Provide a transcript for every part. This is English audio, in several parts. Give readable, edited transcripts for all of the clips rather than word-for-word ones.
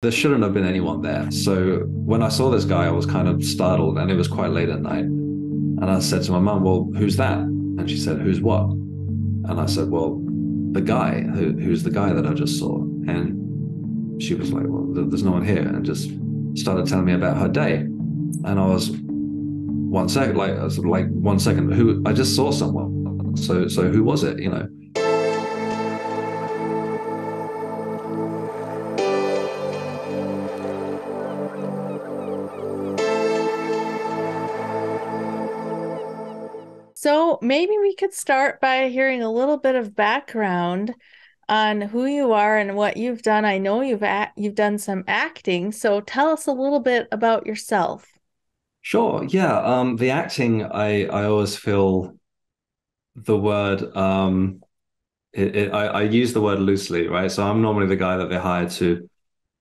there shouldn't have been anyone there. So when I saw this guy, I was kind of startled, and it was quite late at night. And I said to my mum, "Well, who's that?" And she said, "Who's what?" And I said, "Well, the guy. Who's the guy that I just saw?" And she was like, "Well, there's no one here," and just started telling me about her day. And I was 1 second, like I was sort of like 1 second. Who? I just saw someone. So who was it? So maybe we could start by hearing a little bit of background on who you are and what you've done. I know you've done some acting, so tell us a little bit about yourself. Sure. Yeah. The acting, I always feel the word I use the word loosely, right? So I'm normally the guy that they hire to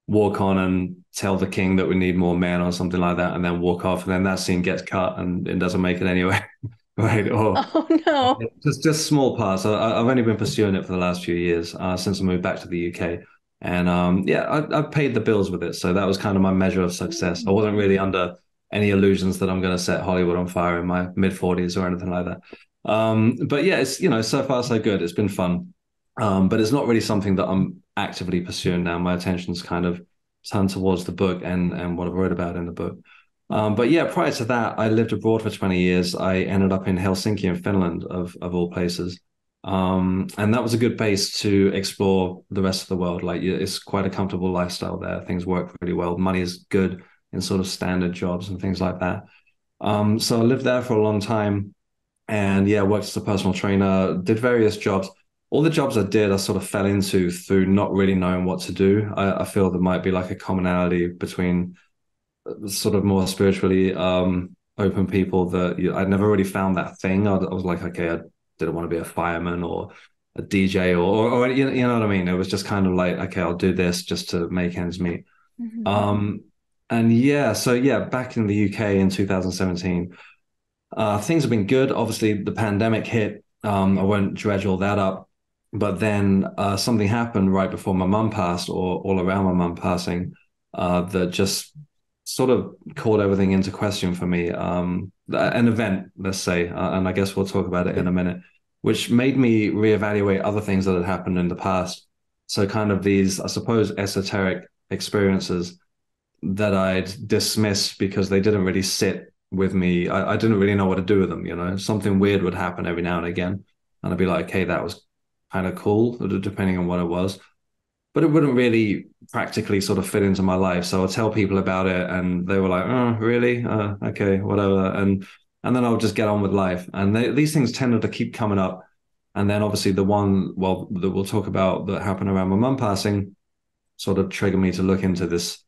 walk on and tell the king that we need more men or something like that, and then walk off, and then that scene gets cut and it doesn't make it anyway, right? Or Oh no. just small parts. I've only been pursuing it for the last few years, since I moved back to the UK, and yeah, I paid the bills with it, so that was kind of my measure of success. I wasn't really under any illusions that I'm going to set Hollywood on fire in my mid 40s or anything like that. But yeah, it's so far so good. It's been fun, but it's not really something that I'm actively pursuing now. My attention's kind of turned towards the book and what I've read about in the book. But yeah, prior to that, I lived abroad for 20 years. I ended up in Helsinki in Finland, of all places. And that was a good base to explore the rest of the world. Like, it's quite a comfortable lifestyle there. Things work really well. Money is good in sort of standard jobs and things like that. So I lived there for a long time, and yeah, worked as a personal trainer, did various jobs. All the jobs I did, I sort of fell into through not really knowing what to do. I feel there might be like a commonality between sort of more spiritually open people that I'd never really found that thing. I was like, okay, I didn't want to be a fireman or a DJ or you know what I mean? It was just kind of like, okay, I'll do this just to make ends meet. Mhm. Um, and yeah, so yeah, back in the UK in 2017, things have been good. Obviously, the pandemic hit. I won't dredge all that up. But then something happened right before my mum passed, or all around my mum passing, that just sort of called everything into question for me. An event, let's say, and I guess we'll talk about it in a minute, which made me reevaluate other things that had happened in the past. So, kind of these, I suppose, esoteric experiences that I'd dismiss because they didn't really sit with me. I didn't really know what to do with them, Something weird would happen every now and again. And I'd be like, okay, that was kind of cool, depending on what it was. But it wouldn't really practically sort of fit into my life. So I'd tell people about it and they were like, oh, really? Okay, whatever. And then I would just get on with life. And these things tended to keep coming up. And then obviously the one, well, that we'll talk about that happened around my mum passing sort of triggered me to look into this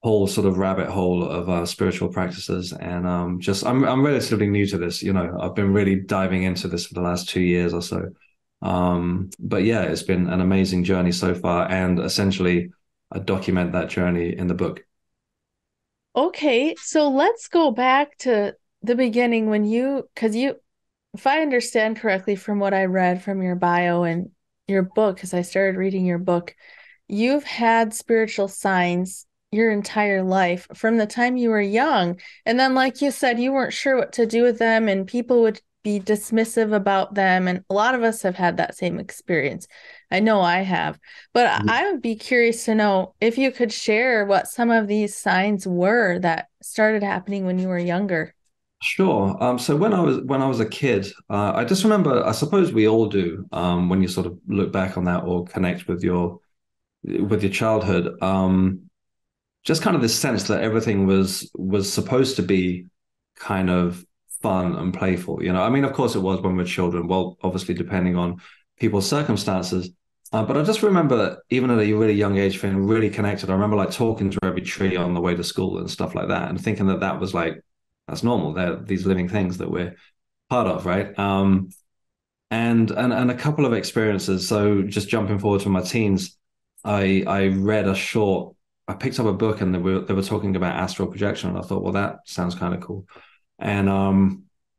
whole sort of rabbit hole of spiritual practices. And just I'm relatively new to this. I've been really diving into this for the last 2 years or so. But yeah, it's been an amazing journey so far, and essentially, I document that journey in the book. Okay, so let's go back to the beginning because if I understand correctly from what I read from your bio and your book, because I started reading your book, you've had spiritual signs your entire life from the time you were young. And then, like you said, you weren't sure what to do with them, and people would be dismissive about them. And a lot of us have had that same experience. I know I have. But I would be curious to know if you could share what some of these signs were that started happening when you were younger. Sure. So when I was a kid, I just remember, I suppose we all do, when you sort of look back on that or connect with your childhood. Just kind of this sense that everything was supposed to be kind of fun and playful. I mean, of course it was when we were children. Well, obviously depending on people's circumstances. But I just remember, even at a really young age, feeling really connected. I remember like talking to every tree on the way to school and stuff like that, and thinking that that was like that's normal. They're these living things that we're part of, right? And a couple of experiences. So just jumping forward to my teens, I read a short. I picked up a book and they were talking about astral projection, and I thought, well, that sounds kind of cool. And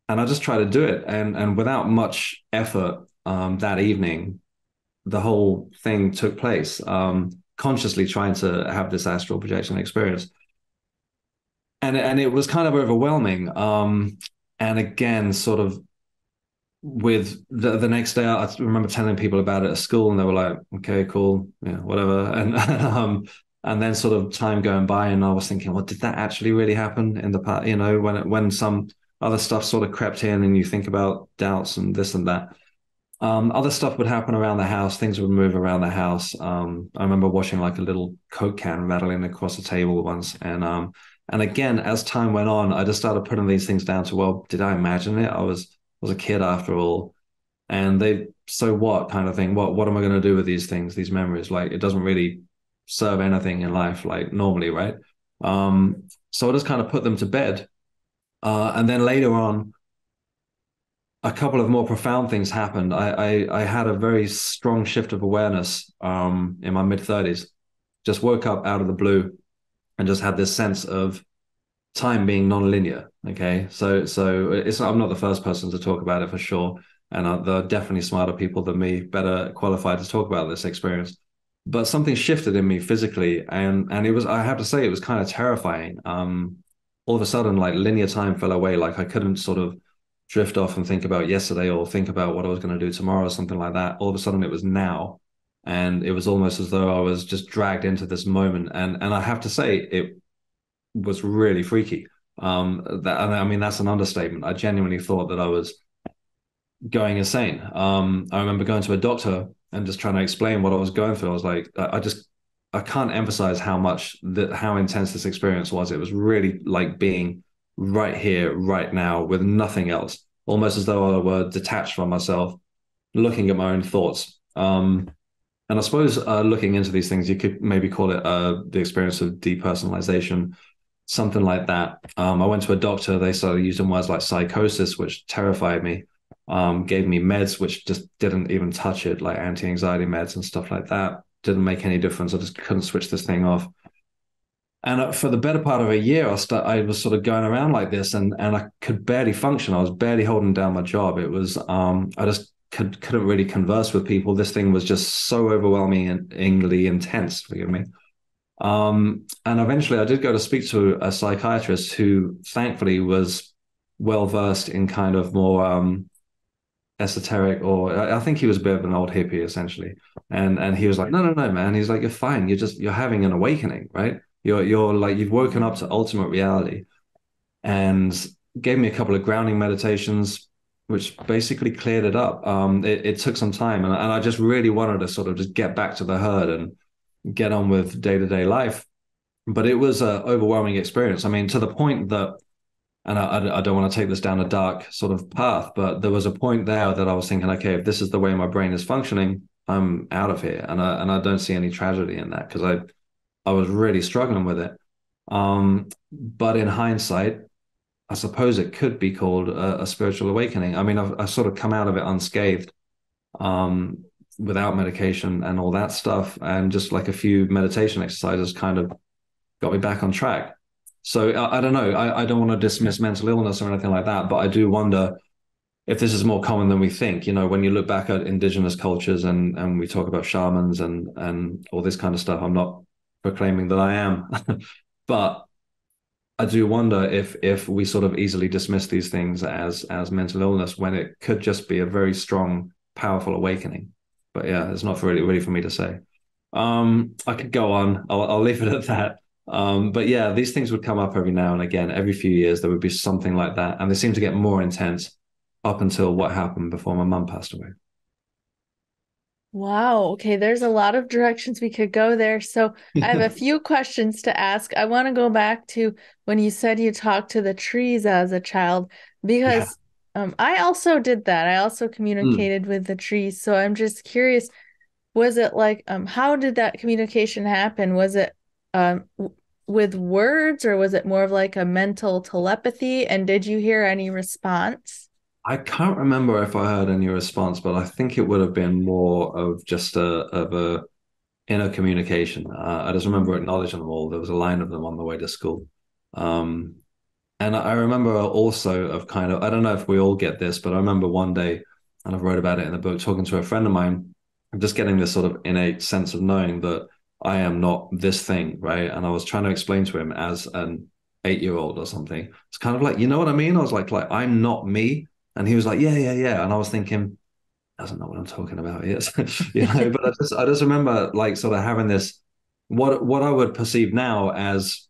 and I just tried to do it, and without much effort, that evening, the whole thing took place. consciously trying to have this astral projection experience. And it was kind of overwhelming. And again, sort of with the next day, I remember telling people about it at school, and they were like, "Okay, cool, yeah, whatever." And then sort of time going by, and I was thinking, "Well, did that actually really happen in the past?" You know, when some other stuff sort of crept in, and you think about doubts and this and that. Other stuff would happen around the house. Things would move around the house. I remember watching like a little Coke can rattling across the table once, and again, as time went on, I just started putting these things down to, well, did I imagine it? I was a kid after all, and they, so what kind of thing. What am I going to do with these things, these memories? Like it doesn't really serve anything in life, like normally, right? So I just kind of put them to bed, and then later on a couple of more profound things happened. I had a very strong shift of awareness in my mid 30s. Just woke up out of the blue and just had this sense of time being non-linear. Okay, so it's I'm not the first person to talk about it for sure, and there are definitely smarter people than me, better qualified to talk about this experience. But something shifted in me physically, and it was, I have to say, it was kind of terrifying. All of a sudden, like linear time fell away. Like I couldn't sort of drift off and think about yesterday or think about what I was going to do tomorrow or something like that. All of a sudden, it was now, and it was almost as though I was just dragged into this moment. And I have to say, it was really freaky. That, I mean, that's an understatement. I genuinely thought that I was going insane. I remember going to a doctor and just trying to explain what I was going through. I was like, I can't emphasize how much that how intense this experience was. It was really like being right here, right now, with nothing else, almost as though I were detached from myself, looking at my own thoughts. And I suppose looking into these things, you could maybe call it the experience of depersonalization, something like that. I went to a doctor. They started using words like psychosis, which terrified me. Gave me meds, which just didn't even touch it, like anti-anxiety meds and stuff like that. Didn't make any difference. I just couldn't switch this thing off. And for the better part of a year, I was sort of going around like this, and I could barely function. I was barely holding down my job. It was I just couldn't really converse with people. This thing was just so overwhelmingly intense. Forgive me. And eventually, I did go to speak to a psychiatrist who, thankfully, was well versed in kind of more esoteric, or I think he was a bit of an old hippie essentially. And he was like, no, man. He's like, you're fine. You're having an awakening, right? You're like, you've woken up to ultimate reality, and gave me a couple of grounding meditations, which basically cleared it up. It took some time, and I just really wanted to sort of just get back to the herd and get on with day-to-day life. But it was an overwhelming experience. I mean, to the point that, and I don't want to take this down a dark sort of path, but there was a point there that I was thinking, okay, if this is the way my brain is functioning, I'm out of here. And I don't see any tragedy in that, because I was really struggling with it. But in hindsight, I suppose it could be called a spiritual awakening. I mean, I've sort of come out of it unscathed, um, without medication and all that stuff, and just like a few meditation exercises kind of got me back on track. So I don't know. I don't want to dismiss mental illness or anything like that, but I do wonder if this is more common than we think. You know, when you look back at indigenous cultures, and we talk about shamans and all this kind of stuff, I'm not proclaiming that I am, but I do wonder if we sort of easily dismiss these things as mental illness, when it could just be a very strong, powerful awakening. But yeah, it's not really for me to say. I could go on. I'll leave it at that. But yeah, these things would come up every now and again. Every few years, there would be something like that, and they seem to get more intense up until what happened before my mum passed away. Wow. Okay, there's a lot of directions we could go there. So I have a few questions to ask. I want to go back to when you said you talked to the trees as a child, Yeah. because I also did that. I also Mm. communicated with the trees. So I'm just curious, was it like how did that communication happen? Was it with words, or was it more of like a mental telepathy? And did you hear any response? I can't remember if I heard any response, but I think it would have been more of just a inner communication. I just remember acknowledging them all. There was a line of them on the way to school. Um, and I remember also of kind of, I don't know if we all get this, but I remember one day, and I've wrote about it in the book, talking to a friend of mine, just getting this sort of innate sense of knowing that I am not this thing, right? And I was trying to explain to him as an 8-year-old or something. It's kind of like, you know what I mean? I was like I'm not me. And he was like, yeah, yeah, yeah. And I was thinking, doesn't know what I'm talking about. Yes, but I just remember like sort of having this what I would perceive now as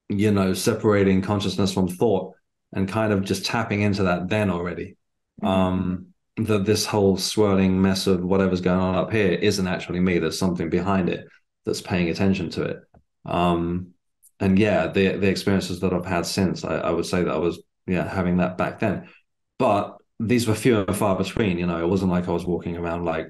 separating consciousness from thought and kind of just tapping into that then already. Mhm. That this whole swirling mess of whatever's going on up here isn't actually me. There's something behind it that's paying attention to it. Um, and yeah, the experiences that I've had since, I would say that I was having that back then. But these were few and far between. It wasn't like I was walking around like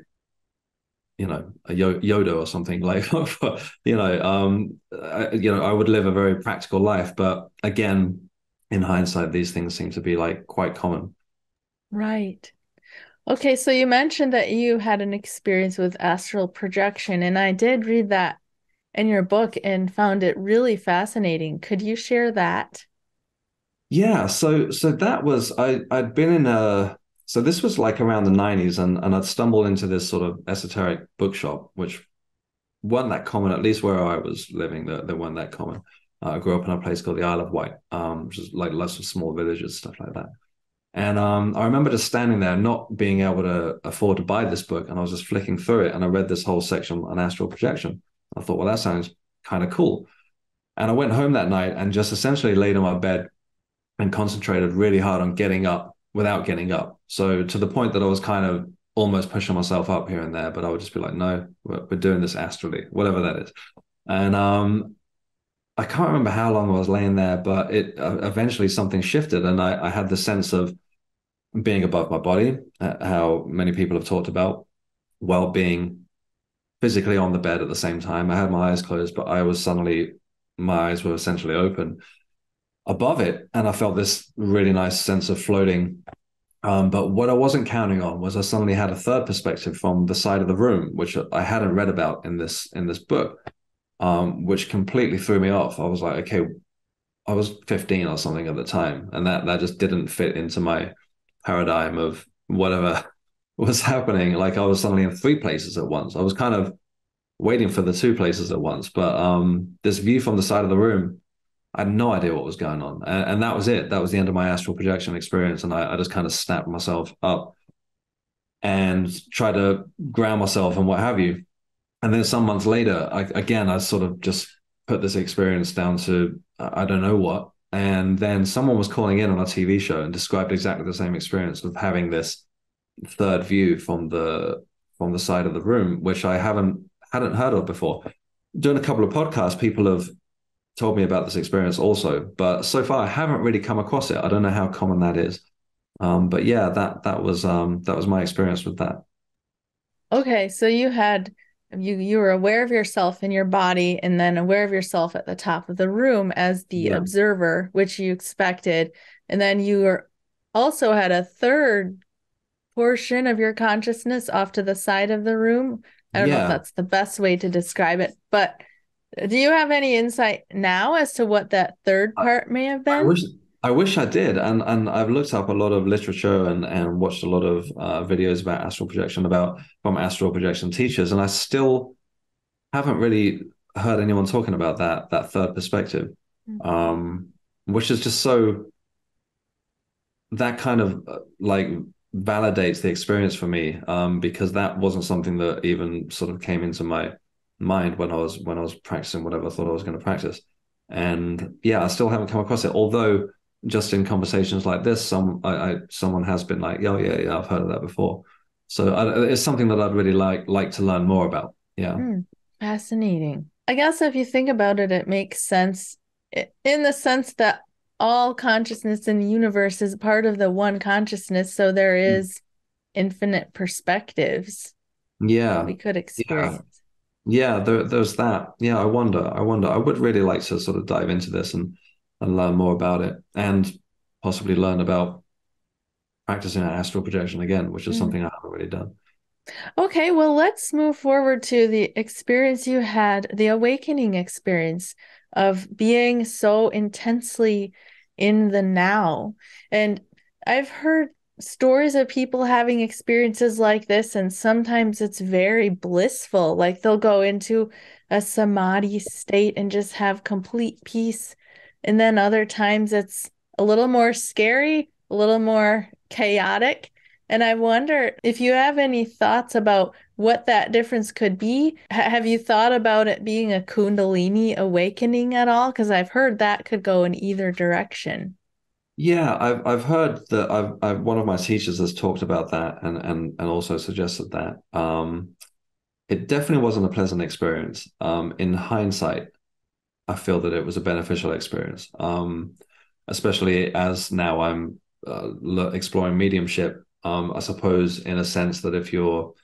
a Yoda or something like. I would live a very practical life, but again, in hindsight, these things seem to be like quite common. Right. Okay, so you mentioned that you had an experience with astral projection, and I did read that in your book and found it really fascinating. Could you share that? Yeah, so that was I'd been in a so this was like around the 90s, and I'd stumbled into this sort of esoteric bookshop, which weren't that common, at least where I was living, they weren't that common. I grew up in a place called the Isle of Wight, which is like lots of small villages, stuff like that. And I remember just standing there, not being able to afford to buy this book, and I was just flicking through it, and I read this whole section on astral projection. I thought, well, that sounds kind of cool. And I went home that night and just essentially laid on my bed and concentrated really hard on getting up without getting up. So to the point that I was kind of almost pushing myself up here and there, but I would just be like, no, we're doing this astrally, whatever that is. And I can't remember how long I was laying there, but it eventually something shifted, and I had the sense of being above my body, how many people have talked about, while being physically on the bed at the same time. I had my eyes closed, but my eyes were essentially open above it, and I felt this really nice sense of floating. But what I wasn't counting on was I suddenly had a third perspective from the side of the room, which I hadn't read about in this book, which completely threw me off. I was like, okay, I was 15 or something at the time, and that just didn't fit into my paradigm of whatever was happening. Like I was suddenly in three places at once. I was kind of waiting for the two places at once, but this view from the side of the room, I had no idea what was going on. And that was it. That was the end of my astral projection experience. And I just kind of snapped myself up and tried to ground myself and what have you. And then some months later, I sort of just put this experience down to I don't know what. And then someone was calling in on a TV show and described exactly the same experience of having this third view from the side of the room, which I hadn't heard of before. Doing a couple of podcasts, people have told me about this experience also, but so far I haven't really come across it. I don't know how common that is. But yeah, that was my experience with that. Okay, so you were aware of yourself in your body and then aware of yourself at the top of the room as the Yeah. observer, which you expected. And then also had a third portion of your consciousness off to the side of the room. I don't know if Yeah. that's the best way to describe it, but do you have any insight now as to what that third I, part may have I been? wish I wish I did, and I've looked up a lot of literature and watched a lot of videos about astral projection about from astral projection teachers, and I still haven't really heard anyone talking about that third perspective, um, which is just so that kind of like validates the experience for me, because that wasn't something that even sort of came into my mind when I was practicing whatever I thought I was going to practice. And yeah, I still haven't come across it. Although just in conversations like this, someone has been like, "Oh yeah, yeah, I've heard of that before." So it's something that I'd really like to learn more about. Yeah, Hmm, fascinating. I guess if you think about it, it makes sense in the sense that all consciousness in the universe is part of the one consciousness, so there is infinite perspectives that yeah, we could yeah. experience. Yeah, there's that. Yeah, I wonder. I wonder. I would really like to sort of dive into this and learn more about it, and possibly learn about practicing astral projection again, which is Mm. something I haven't really done. Okay, well, let's move forward to the experience you had, the awakening experience of being so intensely in the now. And I've heard stories of people having experiences like this, and sometimes it's very blissful. Like they'll go into a samadhi state and just have complete peace. And then other times it's a little more scary, a little more chaotic. And I wonder if you have any thoughts about what that difference could be. Have you thought about it being a Kundalini awakening at all? Because I've heard that could go in either direction. Yeah, I've heard that I've one of my teachers has talked about that and also suggested that. It definitely wasn't a pleasant experience. In hindsight, I feel that it was a beneficial experience. Especially as now I'm exploring mediumship. I suppose in a sense that if you're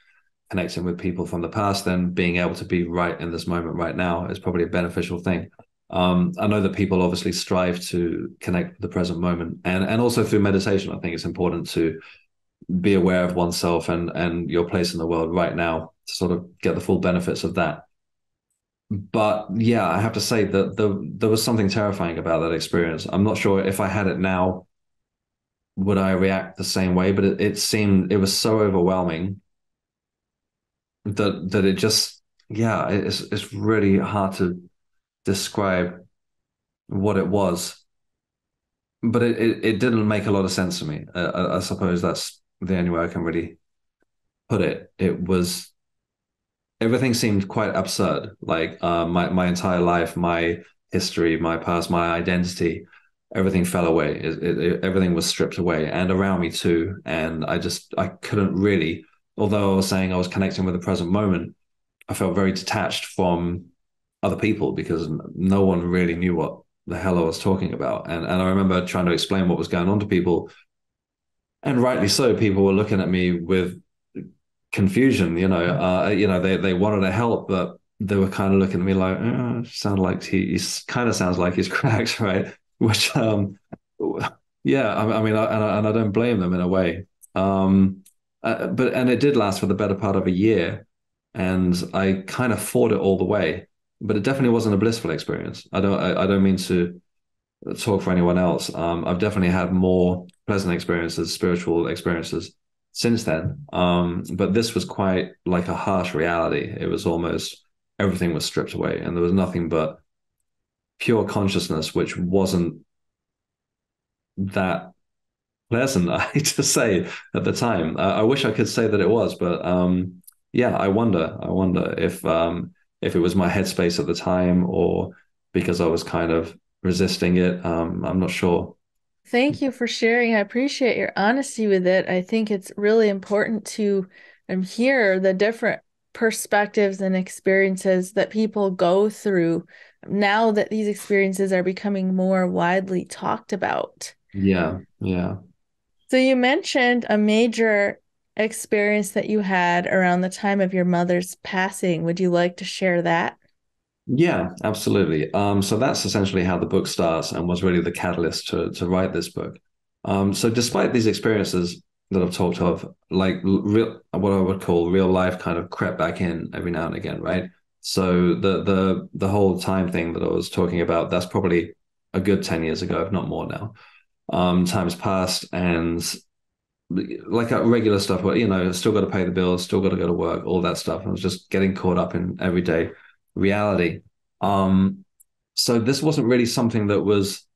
connecting with people from the past, then being able to be right in this moment right now is probably a beneficial thing. I know that people obviously strive to connect with the present moment, and also through meditation, I think it's important to be aware of oneself and your place in the world right now to sort of get the full benefits of that. But yeah, I have to say that there was something terrifying about that experience. I'm not sure if I had it now, would I react the same way? But it seemed it was so overwhelming that it just yeah, it's really hard to describe what it was, but it didn't make a lot of sense to me. I suppose that's the only way I can really put it. It was everything seemed quite absurd. Like my entire life, my history, my past, my identity, everything fell away. Everything was stripped away, and around me too. And I couldn't really, although I was saying I was connecting with the present moment, I felt very detached from other people because no one really knew what the hell I was talking about. And I remember trying to explain what was going on to people, and rightly so, people were looking at me with confusion. They wanted to help, but they were kind of looking at me like, sound like he kind of sounds like he's cracked, right? Which, yeah, I mean, and I don't blame them in a way. But it did last for the better part of a year, and I kind of fought it all the way. But it definitely wasn't a blissful experience. I don't mean to talk for anyone else. I've definitely had more pleasant experiences, spiritual experiences since then. But this was quite like a harsh reality. It was almost everything was stripped away, and there was nothing but pure consciousness, which wasn't that pleasant, I hate to say at the time. I wish I could say that it was, but yeah, I wonder if it was my headspace at the time or because I was kind of resisting it. I'm not sure. Thank you for sharing. I appreciate your honesty with it. I think it's really important to hear the different perspectives and experiences that people go through now that these experiences are becoming more widely talked about. Yeah, yeah. So you mentioned a major experience that you had around the time of your mother's passing. Would you like to share that? Yeah, absolutely. So that's essentially how the book starts and was really the catalyst to write this book. So despite these experiences that I've talked of, like real what I would call real life kind of crept back in every now and again, right? So the whole time thing that I was talking about, that's probably a good 10 years ago, if not more now. Time's passed and like regular stuff where, still got to pay the bills, still got to go to work, all that stuff. I was just getting caught up in everyday reality. Um, so this wasn't really something that was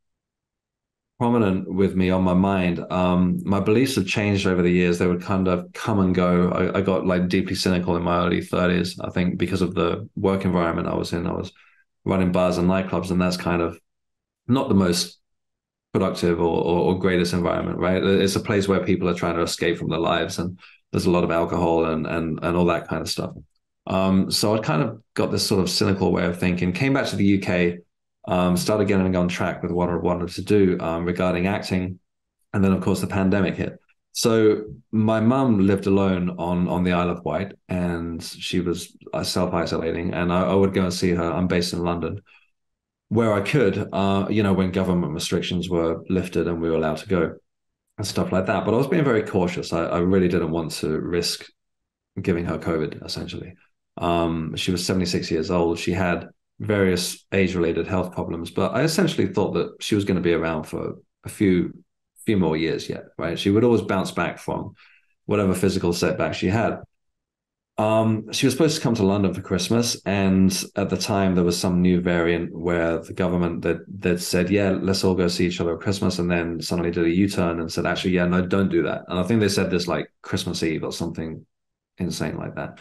prominent with me on my mind. My beliefs have changed over the years. They would kind of come and go. I got like deeply cynical in my early 30s, I think, because of the work environment I was in. I was running bars and nightclubs, and that's kind of not the most productive or greatest environment, right? It's a place where people are trying to escape from their lives, and there's a lot of alcohol and all that kind of stuff. So I kind of got this sort of cynical way of thinking. Came back to the UK, started getting on track with what I wanted to do regarding acting, and then of course the pandemic hit. So my mum lived alone on the Isle of Wight, and she was self-isolating, and I would go and see her. I'm based in London where I could, when government restrictions were lifted and we were allowed to go and stuff like that. But I was being very cautious. I really didn't want to risk giving her COVID, essentially. She was 76 years old. She had various age-related health problems, but I essentially thought that she was going to be around for a few more years yet, right? She would always bounce back from whatever physical setback she had. She was supposed to come to London for Christmas, and at the time there was some new variant where the government that said, "Yeah, let's all go see each other at Christmas," and then suddenly did a U-turn and said, "Actually, yeah, no, don't do that." And I think they said this like Christmas Eve or something insane like that,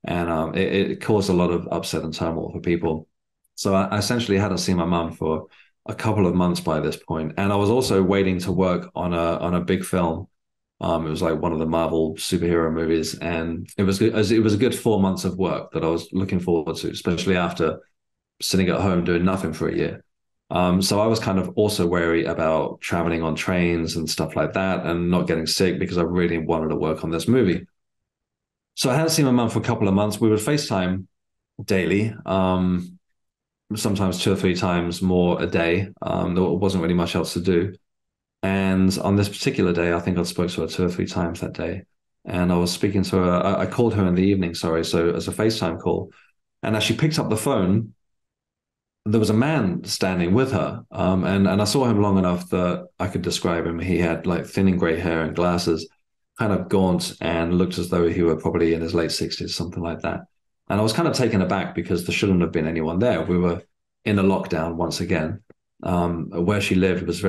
and it caused a lot of upset and turmoil for people. So I essentially hadn't seen my mum for a couple of months by this point, and I was also waiting to work on a big film. It was like one of the Marvel superhero movies, and it was a good 4 months of work that I was looking forward to, especially after sitting at home doing nothing for a year. So I was kind of also wary about traveling on trains and stuff like that, and not getting sick because I really wanted to work on this movie. So I hadn't seen my mum for a couple of months. We would FaceTime daily, sometimes 2 or 3 times more a day. There wasn't really much else to do. And on this particular day, I think I spoke to her 2 or 3 times that day. And I was speaking to her. I called her in the evening, sorry, so as a FaceTime call. And as she picked up the phone, there was a man standing with her. And I saw him long enough that I could describe him. He had like thinning gray hair and glasses, kind of gaunt, and looked as though he were probably in his late 60s, something like that. And I was kind of taken aback because there shouldn't have been anyone there. We were in a lockdown once again. Where she lived was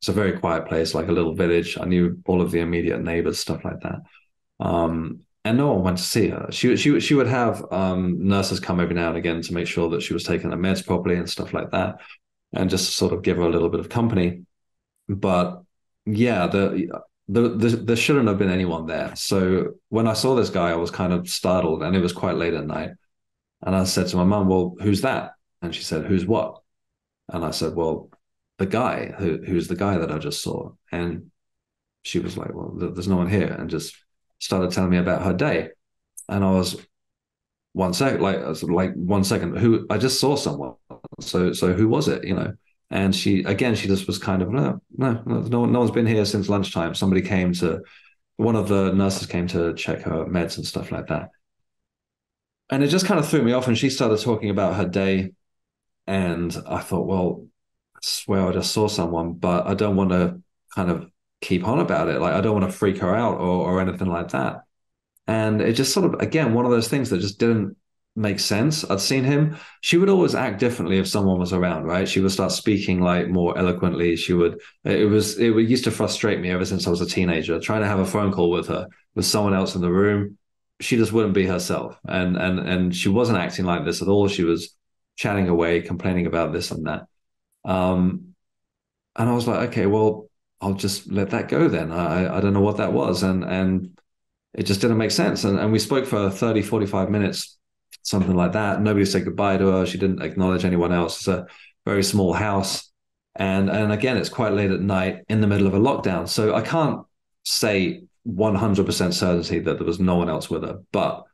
it's a very quiet place, like a little village. I knew all of the immediate neighbors, stuff like that. And no one went to see her. She would have nurses come every now and again to make sure that she was taking her meds properly and stuff like that, and just sort of give her a little bit of company. But yeah, there shouldn't have been anyone there. So when I saw this guy, I was kind of startled, and it was quite late at night. And I said to my mum, "Well, who's that?" And she said, "Who's what?" And I said, "Well, the guy who's the guy that I just saw." And she was like, "Well, there's no one here," and just started telling me about her day. And I was 1 second, like I was like 1 second, who I just saw someone. So who was it? And she just was kind of no one's been here since lunchtime. One of the nurses came to check her meds and stuff like that. And it just kind of threw me off. And she started talking about her day, and I thought, well, I swear I just saw someone, but I don't want to kind of keep on about it. Like I don't want to freak her out or anything like that. And it just sort of, again, one of those things that just didn't make sense. I'd seen him. She would always act differently if someone was around, right? She would start speaking like more eloquently. It used to frustrate me ever since I was a teenager, trying to have a phone call with her, with someone else in the room. She just wouldn't be herself. And she wasn't acting like this at all. She was chatting away, complaining about this and that. Um, and I was like, okay, well, I'll just let that go then. I don't know what that was. And it just didn't make sense. And we spoke for 30, 45 minutes, something like that. Nobody said goodbye to her. She didn't acknowledge anyone else. It's a very small house. And again, it's quite late at night in the middle of a lockdown. So I can't say 100% certainty that there was no one else with her, but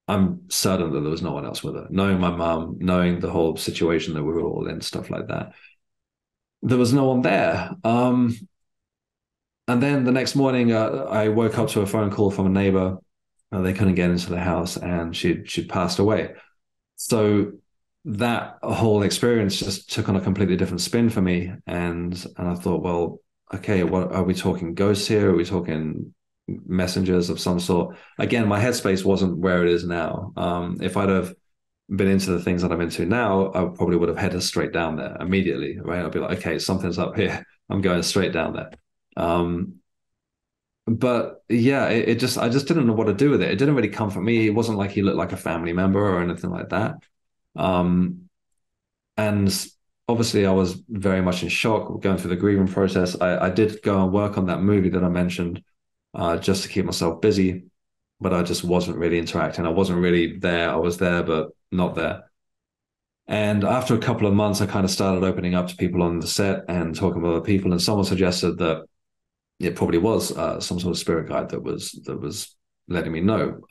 I'm certain that there was no one else with her. Knowing my mum, knowing the whole situation that we were all in, stuff like that, there was no one there. And then the next morning, I woke up to a phone call from a neighbor. They couldn't get into the house, and she'd passed away. So that whole experience just took on a completely different spin for me. And I thought, well, okay, what are we talking ghosts here? Are we talking messengers of some sort? Again, my headspace wasn't where it is now. If I'd have been into the things that I'm into now, I probably would have headed straight down there immediately, right? I'd be like, okay, something's up here. I'm going straight down there. But yeah, I just didn't know what to do with it. It didn't really comfort me. It wasn't like he looked like a family member or anything like that. Um, and obviously, I was very much in shock going through the grieving process. I did go and work on that movie that I mentioned, just to keep myself busy, but I just wasn't really interacting. I wasn't really there. I was there, but not there. And after a couple of months, I kind of started opening up to people on the set and talking with other people. And someone suggested that it probably was some sort of spirit guide that was letting me know,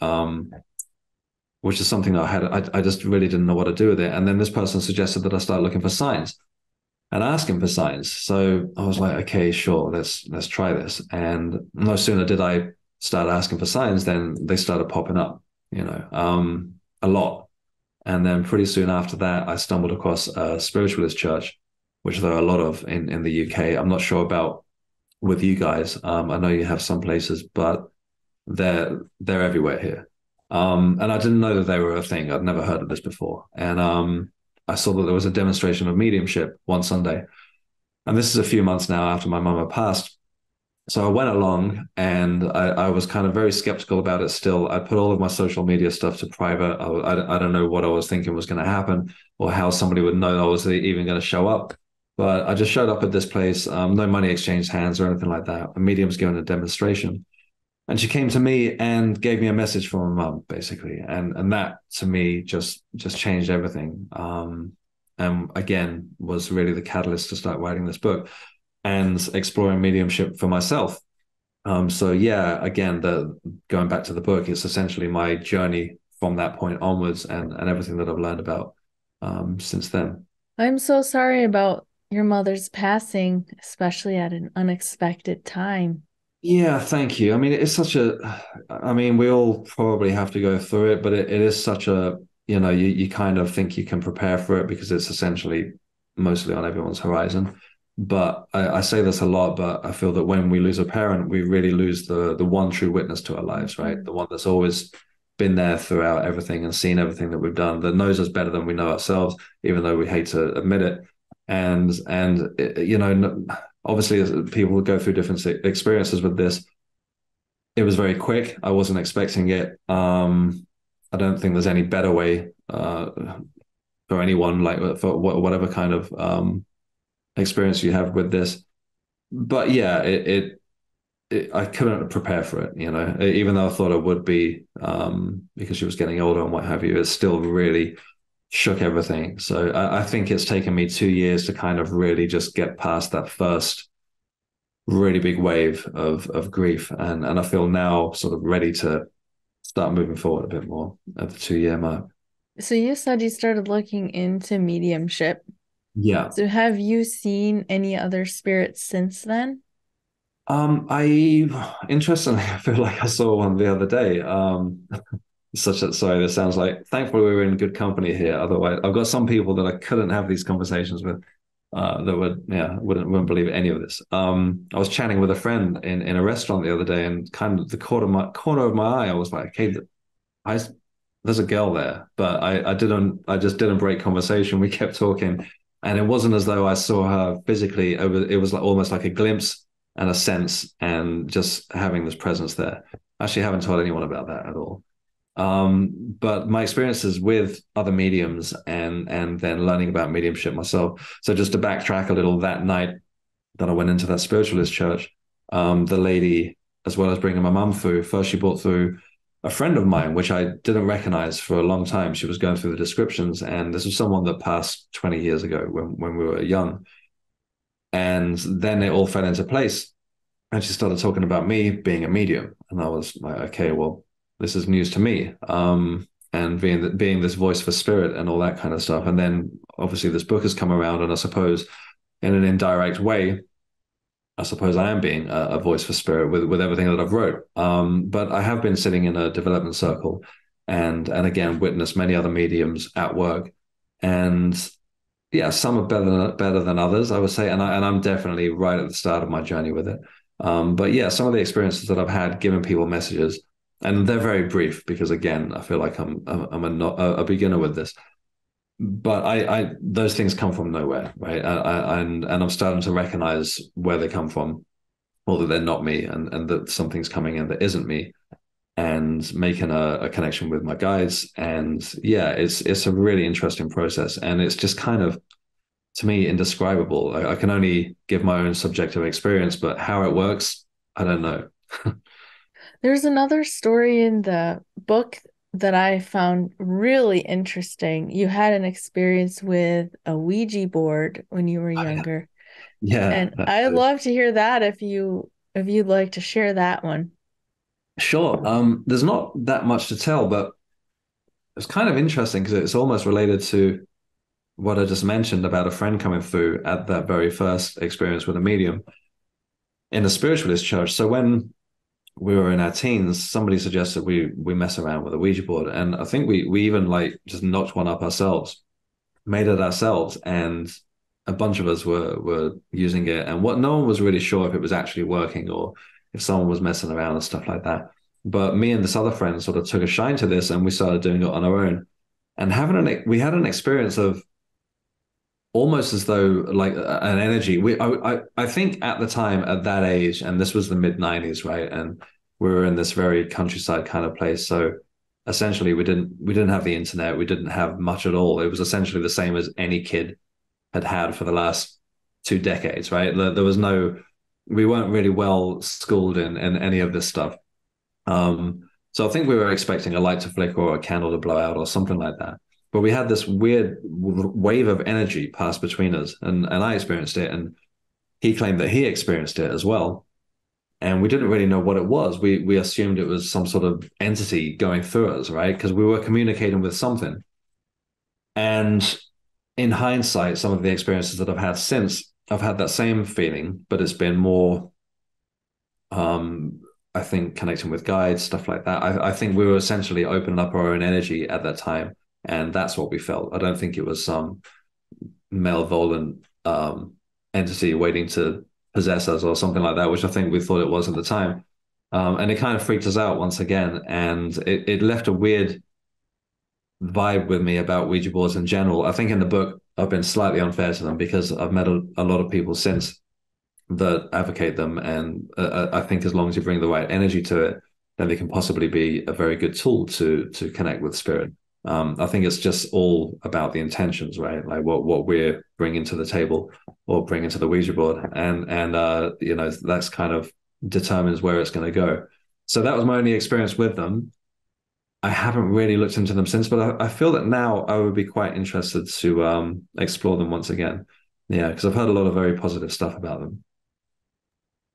which is something I just really didn't know what to do with it. And then this person suggested that I start looking for signs and asking for signs. So I was like, okay, sure, let's try this. And no sooner did I start asking for signs, then they started popping up, a lot. And then pretty soon after that, I stumbled across a spiritualist church, which there are a lot of in the UK. I'm not sure about with you guys. I know you have some places, but they're everywhere here. And I didn't know that they were a thing. I'd never heard of this before. And I saw that there was a demonstration of mediumship one Sunday. And this is a few months now after my mum had passed. So I went along and I was kind of very skeptical about it still. I put all of my social media stuff to private. I don't know what I was thinking was going to happen or how somebody would know I was even going to show up. But I just showed up at this place, no money exchanged hands or anything like that. A medium's giving a demonstration. And she came to me and gave me a message from my mum, basically. And that to me just changed everything. And again, was really the catalyst to start writing this book and exploring mediumship for myself. So yeah, again, the going back to the book, it's essentially my journey from that point onwards and everything that I've learned about since then. I'm so sorry about your mother's passing, especially at an unexpected time. Yeah, thank you. I mean, it's such a, I mean, we all probably have to go through it, but it is such a, you kind of think you can prepare for it because it's essentially mostly on everyone's horizon. But I say this a lot, but I feel that when we lose a parent, we really lose the one true witness to our lives, right? Mhm. The one that's always been there throughout everything and seen everything that we've done, that knows us better than we know ourselves, even though we hate to admit it. And obviously as people will go through different experiences with this. It was very quick. I wasn't expecting it. I don't think there's any better way for anyone, like for whatever kind of experience you have with this. But yeah, I couldn't prepare for it, even though I thought I would be, because she was getting older and what have you. It still really shook everything. So I think it's taken me 2 years to kind of really just get past that first really big wave of grief, and I feel now sort of ready to start moving forward a bit more at the 2 year mark. So you said you started looking into mediumship. Yeah. So have you seen any other spirits since then? I interestingly, I feel like I saw one the other day. Such that sorry, this sounds like thankfully we were in good company here. Otherwise, I've got some people that I couldn't have these conversations with. That would yeah wouldn't believe any of this. I was chatting with a friend in a restaurant the other day, and kind of the corner of my eye, I was like, okay, I there's a girl there, but I just didn't break conversation. We kept talking, and it wasn't as though I saw her physically. It was like almost like a glimpse and a sense, and just having this presence there. Actually, haven't told anyone about that at all. But my experiences with other mediums and then learning about mediumship myself. So just to backtrack a little, that night that I went into that spiritualist church, the lady, as well as bringing my mum through, first she brought through a friend of mine, which I didn't recognize for a long time. She was going through the descriptions, and this was someone that passed 20 years ago when we were young. And then it all fell into place. And she started talking about me being a medium. And I was like, okay, well, this is news to me. And being this voice for spirit and all that kind of stuff. And then obviously this book has come around, and I suppose in an indirect way, I suppose I am being a voice for spirit with everything that I've wrote. But I have been sitting in a development circle and again witnessed many other mediums at work. And yeah, some are better than others, I would say, and I'm definitely right at the start of my journey with it. But yeah, some of the experiences that I've had giving people messages, and they're very brief because again, I feel like I'm a not a beginner with this, but I those things come from nowhere, right? And I'm starting to recognize where they come from, or that they're not me, and that something's coming in that isn't me, and making a connection with my guides. And yeah, it's a really interesting process, and it's just kind of to me indescribable. I can only give my own subjective experience, but how it works, I don't know. There's another story in the book that I found really interesting. You had an experience with a Ouija board when you were younger, Yeah, and I'd love to hear that if you'd like to share that one. sure. There's not that much to tell, but it's kind of interesting because it's almost related to what I just mentioned about a friend coming through at that very first experience with a medium in a spiritualist church. So when we were in our teens, somebody suggested we mess around with a Ouija board, and I think we even like just knocked one up ourselves, made it ourselves, and a bunch of us were using it, and what no one was really sure if it was actually working or if someone was messing around and stuff like that. But me and this other friend sort of took a shine to this, and we started doing it on our own. And we had an experience of almost as though like an energy. I think at the time, at that age, and this was the mid 90s, right? And we were in this very countryside kind of place. So essentially, we didn't have the internet. We didn't have much at all. It was essentially the same as any kid had had for the last 2 decades, right? There was no, we weren't really well schooled in any of this stuff. So I think we were expecting a light to flicker or a candle to blow out or something like that. But we had this weird wave of energy pass between us, and I experienced it, and he claimed that he experienced it as well. And we didn't really know what it was. We assumed it was some sort of entity going through us, right? Because we were communicating with something. And in hindsight, some of the experiences that I've had since, I've had that same feeling, but it's been more, I think, connecting with guides, stuff like that. I think we were essentially opening up our own energy at that time, and that's what we felt. I don't think it was some malevolent entity waiting to possess us or something like that, which I think we thought it was at the time. And it kind of freaked us out once again, and it left a weird vibe with me about Ouija boards in general. I think in the book I've been slightly unfair to them because I've met a lot of people since that advocate them, and I think as long as you bring the right energy to it, then they can possibly be a very good tool to connect with spirit. I think it's just all about the intentions, right? Like what we're bringing to the table or bringing to the Ouija board, and you know, that's kind of determines where it's going to go. So that was my only experience with them. I haven't really looked into them since, but I feel that now I would be quite interested to explore them once again. Yeah, because I've heard a lot of very positive stuff about them.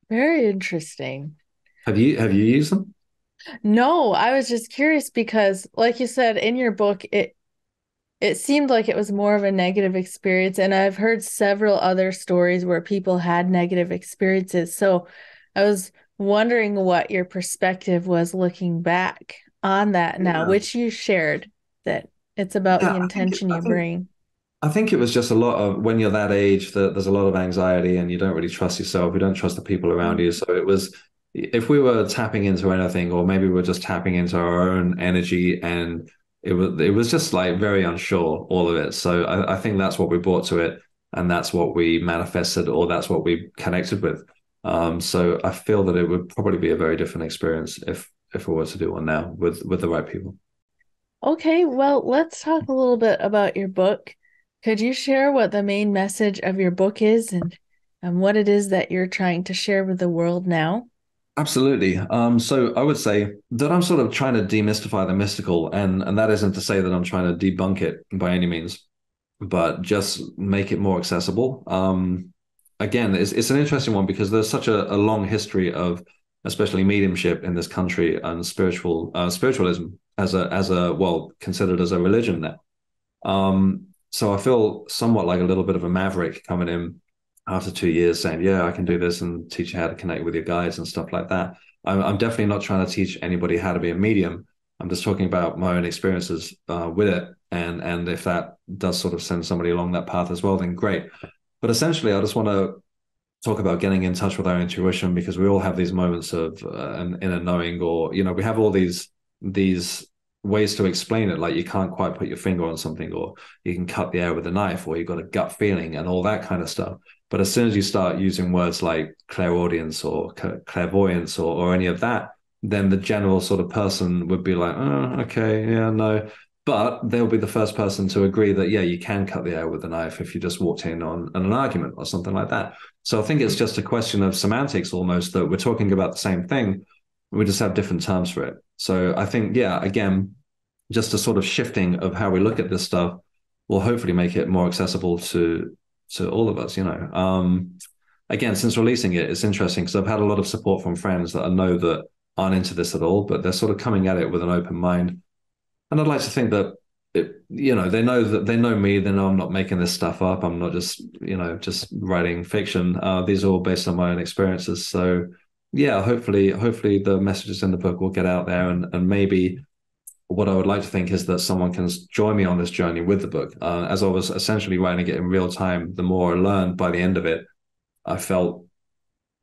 Very interesting. Have you used them? No, I was just curious because, like you said, in your book, it seemed like it was more of a negative experience, and I've heard several other stories where people had negative experiences. So I was wondering what your perspective was looking back on that now, Yeah. which you shared that it's about the Yeah, intention you bring. I think it was just a lot of when you're that age that there's a lot of anxiety and you don't really trust yourself, you don't trust the people around you. So it was if we were tapping into anything, or maybe we're just tapping into our own energy, and it was just like very unsure, all of it. So I think that's what we brought to it, and that's what we manifested, or that's what we connected with. So I feel that it would probably be a very different experience if we were to do one now with the right people. Okay, well, let's talk a little bit about your book. Could you share what the main message of your book is and what it is that you're trying to share with the world now? Absolutely. So I would say that I'm sort of trying to demystify the mystical, and that isn't to say that I'm trying to debunk it by any means, but just make it more accessible. Again, it's an interesting one because there's such a long history of, especially mediumship in this country, and spiritualism as a well considered as a religion now. So I feel somewhat like a little bit of a maverick coming in after 2 years saying, yeah, I can do this and teach you how to connect with your guides and stuff like that. I'm definitely not trying to teach anybody how to be a medium. I'm just talking about my own experiences with it. And if that does sort of send somebody along that path as well, then great. But essentially, I just want to talk about getting in touch with our intuition, because we all have these moments of an inner knowing, or we have all these ways to explain it, like you can't quite put your finger on something, or you can cut the air with a knife, or you've got a gut feeling and all that kind of stuff. But as soon as you start using words like clairaudience or clairvoyance, or any of that, then the general sort of person would be like, oh, okay, yeah, no. But they'll be the first person to agree that, yeah, you can cut the air with a knife if you just walked in on an argument or something like that. So I think it's just a question of semantics almost, that we're talking about the same thing. We just have different terms for it. So I think, yeah, again, just a sort of shifting of how we look at this stuff will hopefully make it more accessible to all of us. Again, since releasing it, it's interesting because I've had a lot of support from friends that I know that aren't into this at all, but they're sort of coming at it with an open mind. And I'd like to think that they know me, they know I'm not making this stuff up. I'm not just writing fiction. These are all based on my own experiences. So yeah, hopefully the messages in the book will get out there, and maybe what I would like to think is that someone can join me on this journey with the book. As I was essentially writing it in real time, the more I learned by the end of it, I felt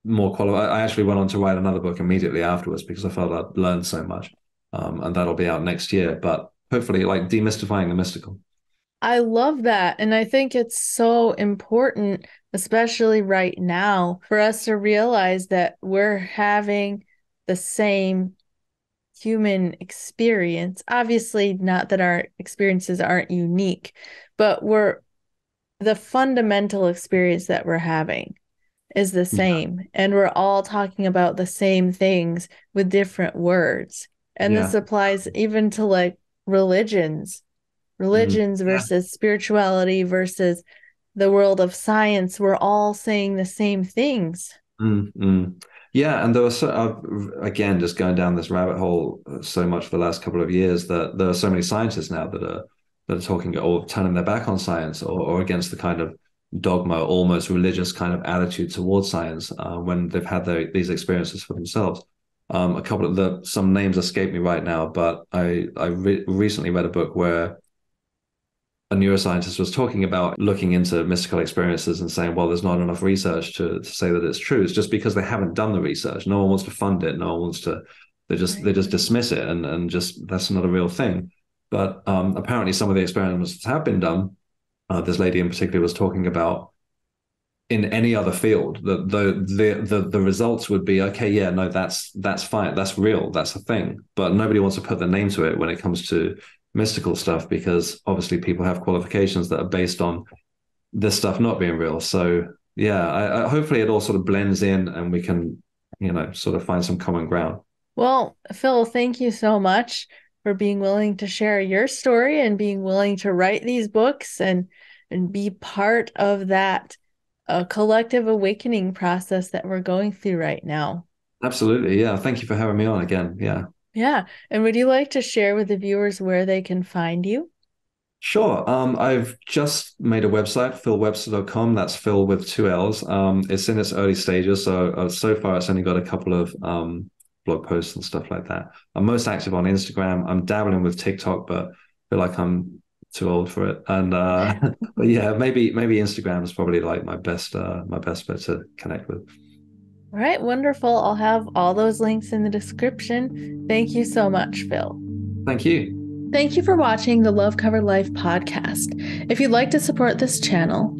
more qualified. I actually went on to write another book immediately afterwards because I felt I'd learned so much. And that'll be out next year. But hopefully, like demystifying the mystical. I love that. And I think it's so important, especially right now, for us to realize that we're having the same human experience. Obviously, not that our experiences aren't unique, but the fundamental experience that we're having is the Yeah. same. And we're all talking about the same things with different words. And this Yeah. applies even to like religions, Mm. religions Yeah. versus spirituality versus the world of science. We're all saying the same things. Mm, mm. Yeah, and there was again just going down this rabbit hole so much for the last couple of years that there are so many scientists now that are talking or turning their back on science or against the kind of dogma, almost religious kind of attitude towards science when they've had these experiences for themselves. A couple of some names escape me right now, but I recently read a book where a neuroscientist was talking about looking into mystical experiences and saying, well, there's not enough research to say that it's true. It's just because they haven't done the research. No one wants to fund it. No one wants to. They Right. just dismiss it and just that's not a real thing. But apparently, some of the experiments have been done. This lady in particular was talking about in any other field that the results would be okay. Yeah, no, that's fine. That's real. That's a thing. But nobody wants to put their name to it when it comes to mystical stuff because obviously people have qualifications that are based on this stuff not being real. So yeah, hopefully it all sort of blends in and we can, sort of find some common ground. Well, Phil, thank you so much for being willing to share your story and being willing to write these books and be part of that collective awakening process that we're going through right now. Absolutely. Yeah. Thank you for having me on again. Yeah. Yeah. And would you like to share with the viewers where they can find you? Sure. I've just made a website, philwebster.com. That's Phil with two L's. It's in its early stages, so far it's only got a couple of blog posts and stuff like that. I'm most active on Instagram. I'm dabbling with TikTok, but I feel like I'm too old for it. And but yeah, maybe Instagram is probably like my best bet to connect with. All right, wonderful. I'll have all those links in the description. Thank you so much, Phil. Thank you. Thank you for watching the Love Covered Life podcast. If you'd like to support this channel,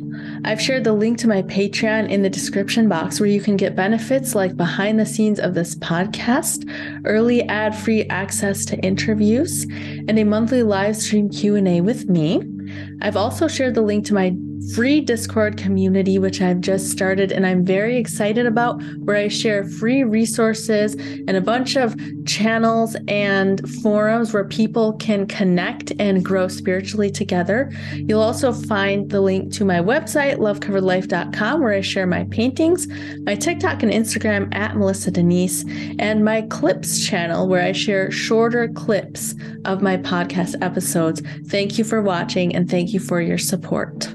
I've shared the link to my Patreon in the description box where you can get benefits like behind the scenes of this podcast, early ad-free access to interviews, and a monthly live stream Q&A with me. I've also shared the link to my free Discord community, which I've just started and I'm very excited about, where I share free resources and a bunch of channels and forums where people can connect and grow spiritually together. You'll also find the link to my website, lovecoveredlife.com, where I share my paintings, my TikTok and Instagram at Melissa Denise, and my clips channel, where I share shorter clips of my podcast episodes. Thank you for watching and thank you for your support.